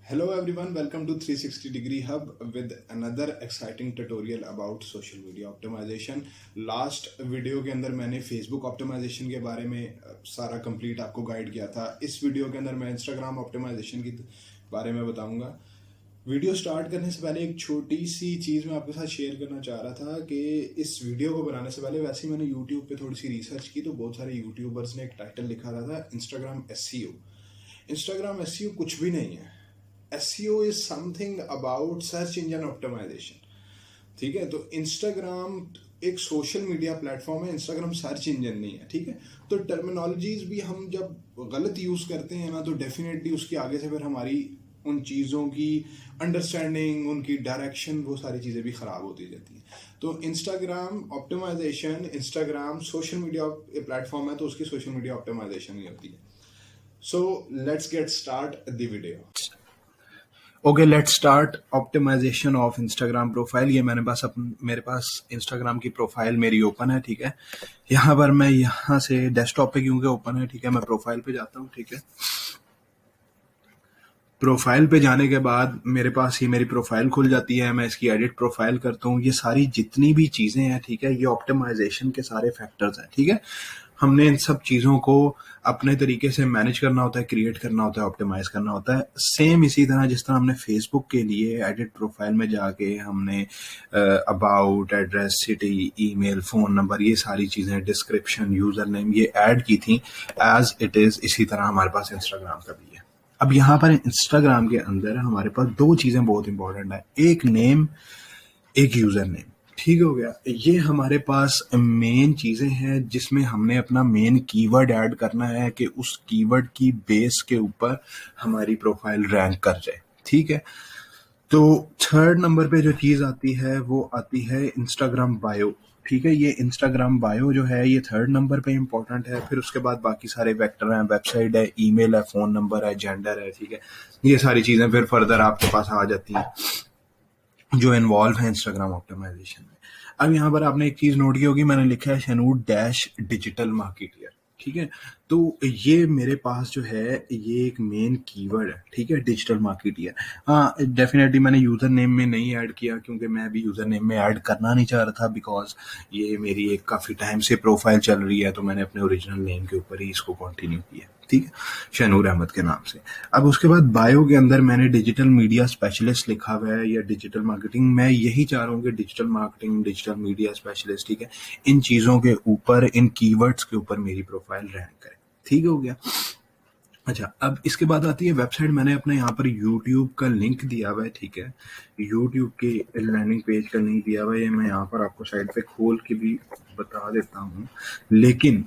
Hello everyone, welcome to 360 Degree Hub with another exciting tutorial about social media optimization. Last video के अंदर मैंने Facebook optimization के बारे में सारा कंप्लीट आपको गाइड किया था। इस वीडियो के अंदर मैं Instagram optimization की बारे में बताऊंगा। वीडियो स्टार्ट करने से पहले एक छोटी सी चीज़ मैं आपके साथ शेयर करना चाह रहा था कि इस वीडियो को बनाने से पहले वैसे ही मैंने यूट्यूब पे थोड़ी सी रिसर्च की तो बहुत सारे यूट्यूबर्स ने एक टाइटल लिखा था Instagram SEO। Instagram SEO कुछ भी नहीं है। SEO is something about search engine optimisation. ठीक है, तो इंस्टाग्राम एक सोशल मीडिया प्लेटफॉर्म है, इंस्टाग्राम सर्च इंजन नहीं है। ठीक है, तो टर्मिनोलॉजीज भी हम जब गलत यूज करते हैं ना तो डेफिनेटली उसके आगे से फिर हमारी उन चीज़ों की अंडरस्टैंडिंग, उनकी डायरेक्शन, वो सारी चीज़ें भी ख़राब होती जाती हैं। तो Instagram optimisation, Instagram social media platform है तो उसकी सोशल मीडिया ऑप्टिमाइजेशन ही होती है। So let's get start the video. Okay, let's start optimisation of Instagram profile. ये मेरे पास इंस्टाग्राम की प्रोफाइल मेरी ओपन है। ठीक है, यहाँ पर मैं यहाँ से डेस्कटॉप पे क्योंकि ओपन है, ठीक है, मैं प्रोफाइल पे जाता हूँ। ठीक है, प्रोफाइल पे जाने के बाद मेरे पास ये मेरी प्रोफाइल खुल जाती है। मैं इसकी एडिट प्रोफाइल करता हूँ। ये सारी जितनी भी चीज़ें हैं, ठीक है, ये ऑप्टिमाइजेशन के सारे फैक्टर्स हैं। ठीक है, हमने इन सब चीज़ों को अपने तरीके से मैनेज करना होता है, क्रिएट करना होता है, ऑप्टिमाइज करना होता है। सेम इसी तरह जिस तरह हमने फेसबुक के लिए एडिट प्रोफाइल में जाके हमने about, address, city, email, phone number, ये सारी चीज़ें, डिस्क्रिप्शन, यूज़र नेम, ये ऐड की थी एज इट इज़। इसी तरह हमारे पास इंस्टाग्राम का भी है। अब यहाँ पर इंस्टाग्राम के अंदर हमारे पास दो चीज़ें बहुत इंपॉर्टेंट है, एक नेम, एक यूज़र नेम। ठीक हो गया, ये हमारे पास मेन चीज़ें हैं जिसमें हमने अपना मेन कीवर्ड ऐड करना है कि उस कीवर्ड की बेस के ऊपर हमारी प्रोफाइल रैंक कर जाए। ठीक है, तो थर्ड नंबर पे जो चीज़ आती है वो आती है इंस्टाग्राम बायो। ठीक है, ये इंस्टाग्राम बायो जो है ये थर्ड नंबर पे इम्पोर्टेंट है। फिर उसके बाद बाकी सारे वेक्टर हैं, वेबसाइट है, ईमेल है, फ़ोन नंबर है, जेंडर है। ठीक है, ये सारी चीज़ें फिर फर्दर आपके पास आ जाती हैं जो इन्वॉल्व है इंस्टाग्राम ऑप्टिमाइजेशन में। अब यहाँ पर आपने एक चीज़ नोट की होगी, मैंने लिखा है शनूर डैश डिजिटल मार्केटियर। ठीक है, तो ये मेरे पास जो है ये एक मेन कीवर्ड है। ठीक है, डिजिटल मार्केटियर। हाँ, डेफिनेटली मैंने यूज़र नेम में नहीं ऐड किया क्योंकि मैं भी यूज़र नेम में ऐड करना नहीं चाह रहा था, बिकॉज ये मेरी एक काफ़ी टाइम से प्रोफाइल चल रही है, तो मैंने अपने ओरिजिनल नेम के ऊपर ही इसको कंटिन्यू किया। ठीक है, शनूर अहमद के नाम से। अब उसके बाद बायो के अंदर मैंने डिजिटल मीडिया स्पेशलिस्ट लिखा हुआ है या डिजिटल मार्केटिंग। मैं यही चाह रहा हूँ कि digital marketing, digital media specialist, ठीक है, इन चीज़ों के ऊपर, इन कीवर्ड्स के ऊपर मेरी प्रोफाइल रैंक करे। ठीक हो गया। अच्छा, अब इसके बाद आती है वेबसाइट। मैंने अपने यहाँ पर यूट्यूब का लिंक दिया हुआ है। ठीक है, यूट्यूब के लैंडिंग पेज का लिंक दिया हुआ है। ये मैं यहाँ पर आपको साइड पे खोल के भी बता देता हूँ, लेकिन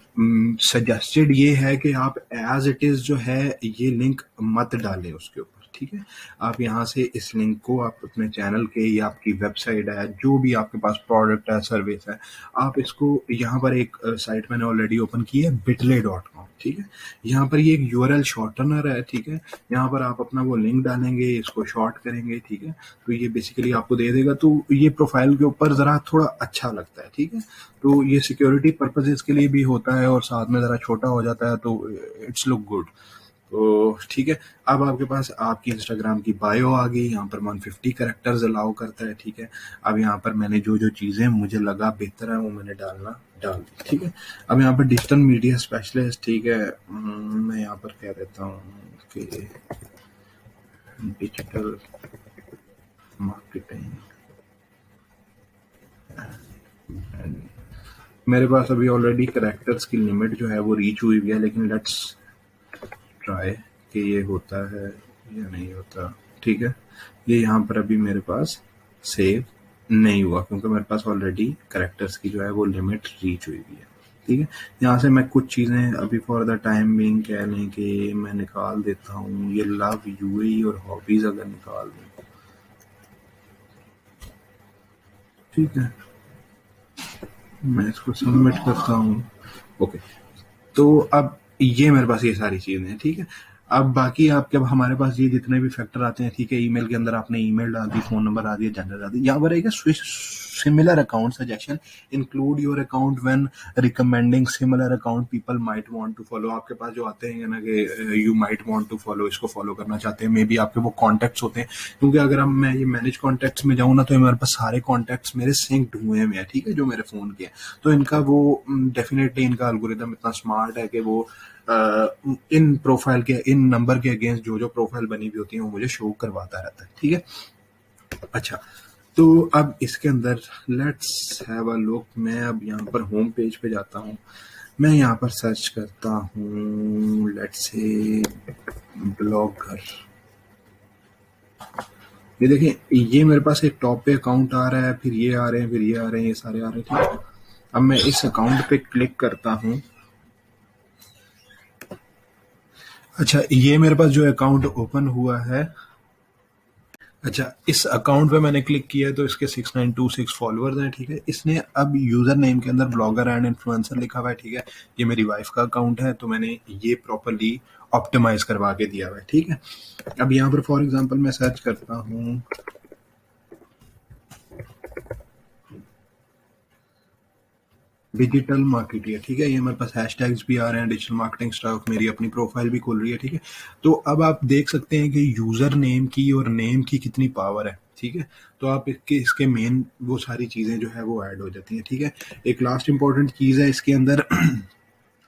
सजेस्टेड ये है कि आप एज इट इज़ जो है ये लिंक मत डालें उसके ऊपर। ठीक है, आप यहाँ से इस लिंक को आप अपने चैनल के या आपकी वेबसाइट है, जो भी आपके पास प्रोडक्ट है, सर्विस है, आप इसको यहाँ पर एक साइट मैंने ऑलरेडी ओपन की है, bitly.com। ठीक है, यहाँ पर ये एक यूआरएल शॉर्टनर है। ठीक है, यहाँ पर आप अपना वो लिंक डालेंगे, इसको शॉर्ट करेंगे। ठीक है, तो ये बेसिकली आपको दे देगा, तो ये प्रोफाइल के ऊपर ज़रा थोड़ा अच्छा लगता है। ठीक है, तो ये सिक्योरिटी पर्पजेज़ के लिए भी होता है और साथ में ज़रा छोटा हो जाता है, तो इट्स लुक गुड। तो ठीक है, अब आपके पास आपकी इंस्टाग्राम की बायो आ गई। यहाँ पर 150 कैरेक्टर्स अलाउ करता है। ठीक है, अब यहाँ पर मैंने जो जो चीज़ें मुझे लगा बेहतर है वो मैंने डाल दी। ठीक है, अब यहाँ पर डिजिटल मीडिया स्पेशलिस्ट। ठीक है, मैं यहाँ पर कह देता हूँ कि डिजिटल मार्केटिंग। मेरे पास अभी ऑलरेडी कैरेक्टर्स की लिमिट जो है वो रीच हुई है, लेकिन लेट्स ट्राई कि ये होता है या नहीं होता। ठीक है, ये यहाँ पर अभी मेरे पास सेव नहीं हुआ क्योंकि मेरे पास ऑलरेडी कैरेक्टर्स की जो है वो लिमिट रीच हुई है। ठीक है, यहाँ से मैं कुछ चीज़ें अभी फॉर द टाइम बिंग कह लें कि मैं निकाल देता हूँ। ये लव, यूएई और हॉबीज़ अगर निकाल दूँ, ठीक है, मैं इसको सबमिट करता हूँ। ओके, तो अब ये मेरे पास ये सारी चीज़ें हैं। ठीक है, अब बाकी आपके हमारे पास ये जितने भी फैक्टर आते हैं, ठीक है, ईमेल के अंदर आपने ईमेल डाल दी, फोन नंबर डाल दिया, जेंडर डाल दी, यहाँ पर आएगा switch similar account suggestion, include your account when recommending similar account people might want to follow. आपके पास जो आते हैं ना कि you might want to follow, इसको फॉलो करना चाहते हैं, मे बी आपके वो कॉन्टैक्ट्स होते हैं, क्योंकि अगर हम मैं ये मैनेज कॉन्टैक्ट्स में जाऊँ ना तो मेरे पास सारे कॉन्टैक्ट्स मेरे सिंक्ड हुए हैं, ठीक है, जो मेरे फोन के हैं। तो इनका वो डेफिनेटली इनका एल्गोरिदम इतना स्मार्ट है कि वो इन प्रोफाइल के इन नंबर के अगेंस्ट जो जो प्रोफाइल बनी हुई होती है वो मुझे शो करवाता रहता है, ठीक है। अच्छा, तो अब इसके अंदर लेट्स हैव अ लुक। मैं अब यहाँ पर होम पेज पे जाता हूँ, मैं यहाँ पर सर्च करता हूँ लेट्स से ब्लॉगर। ये देखें, ये मेरे पास एक टॉप पे अकाउंट आ रहा है, फिर ये आ रहे हैं, फिर ये आ रहे हैं, ये सारे आ रहे हैं, ठीक है। अब मैं इस अकाउंट पे क्लिक करता हूँ। अच्छा, ये मेरे पास जो अकाउंट ओपन हुआ है, अच्छा, इस अकाउंट पे मैंने क्लिक किया है तो इसके 6926 फॉलोअर्स हैं, ठीक है। इसने अब यूजर नेम के अंदर ब्लॉगर एंड इन्फ्लुएंसर लिखा हुआ है, ठीक है। ये मेरी वाइफ का अकाउंट है, तो मैंने ये प्रॉपर्ली ऑप्टिमाइज करवा के दिया हुआ है, ठीक है। अब यहाँ पर फॉर एग्जांपल मैं सर्च करता हूँ डिजिटल मार्केटियर, ठीक है। ये मेरे पास हैशटैग्स भी आ रहे हैं, डिजिटल मार्केटिंग स्टाफ, मेरी अपनी प्रोफाइल भी खुल रही है, ठीक है। तो अब आप देख सकते हैं कि यूजर नेम की और नेम की कितनी पावर है, ठीक है। तो आप इसके मेन वो सारी चीजें जो है वो ऐड हो जाती हैं, ठीक है। एक लास्ट इंपॉर्टेंट चीज है इसके अंदर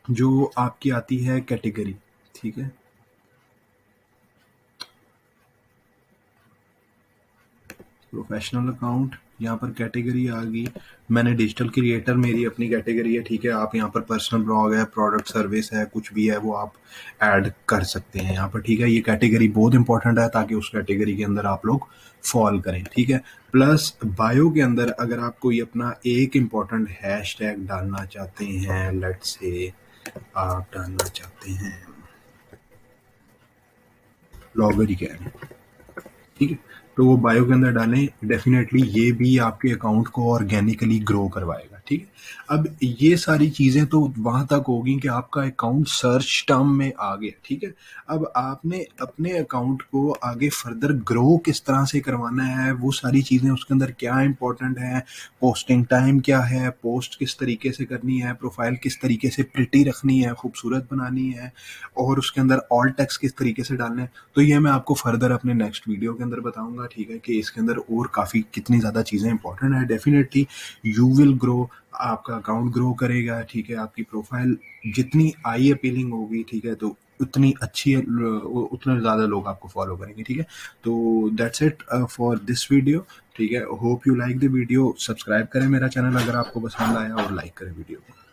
जो आपकी आती है कैटेगरी, ठीक है। प्रोफेशनल अकाउंट, यहाँ पर कैटेगरी आ गई, मैंने डिजिटल क्रिएटर मेरी अपनी कैटेगरी है, ठीक है। आप यहाँ पर पर्सनल ब्लॉग है, प्रोडक्ट सर्विस है, कुछ भी है वो आप ऐड कर सकते हैं यहाँ पर, ठीक है। ये कैटेगरी बहुत इंपॉर्टेंट है ताकि उस कैटेगरी के अंदर आप लोग फॉल करें, ठीक है। प्लस बायो के अंदर अगर आप कोई अपना एक इंपॉर्टेंट हैशटैग डालना चाहते हैं, लेट्स से आप डालना चाहते हैं ब्लॉगर ही कह रहे हैं, ठीक है, तो वो बायो के अंदर डालें। डेफिनेटली ये भी आपके अकाउंट को ऑर्गेनिकली ग्रो करवाएगा, ठीक है। अब ये सारी चीजें तो वहां तक होगी कि आपका अकाउंट सर्च टर्म में आ गया, ठीक है। अब आपने अपने अकाउंट को आगे फर्दर ग्रो किस तरह से करवाना है, वो सारी चीजें उसके अंदर क्या इंपॉर्टेंट है, पोस्टिंग टाइम क्या है, पोस्ट किस तरीके से करनी है, प्रोफाइल किस तरीके से प्रिटी रखनी है, खूबसूरत बनानी है, और उसके अंदर ऑल टेक्स्ट किस तरीके से डालने हैं, तो ये मैं आपको फर्दर अपने नेक्स्ट वीडियो के अंदर बताऊंगा, ठीक है, कि इसके अंदर और काफ़ी कितनी ज़्यादा चीज़ें इंपॉर्टेंट है। डेफिनेटली यू विल ग्रो, आपका अकाउंट ग्रो करेगा, ठीक है। आपकी प्रोफाइल जितनी आई अपीलिंग होगी, ठीक है, तो उतनी अच्छी उतने ज़्यादा लोग आपको फॉलो करेंगे, ठीक है। तो that's it for this video, ठीक है। Hope you like the video, subscribe करें मेरा चैनल अगर आपको पसंद आया, और लाइक करें वीडियो को।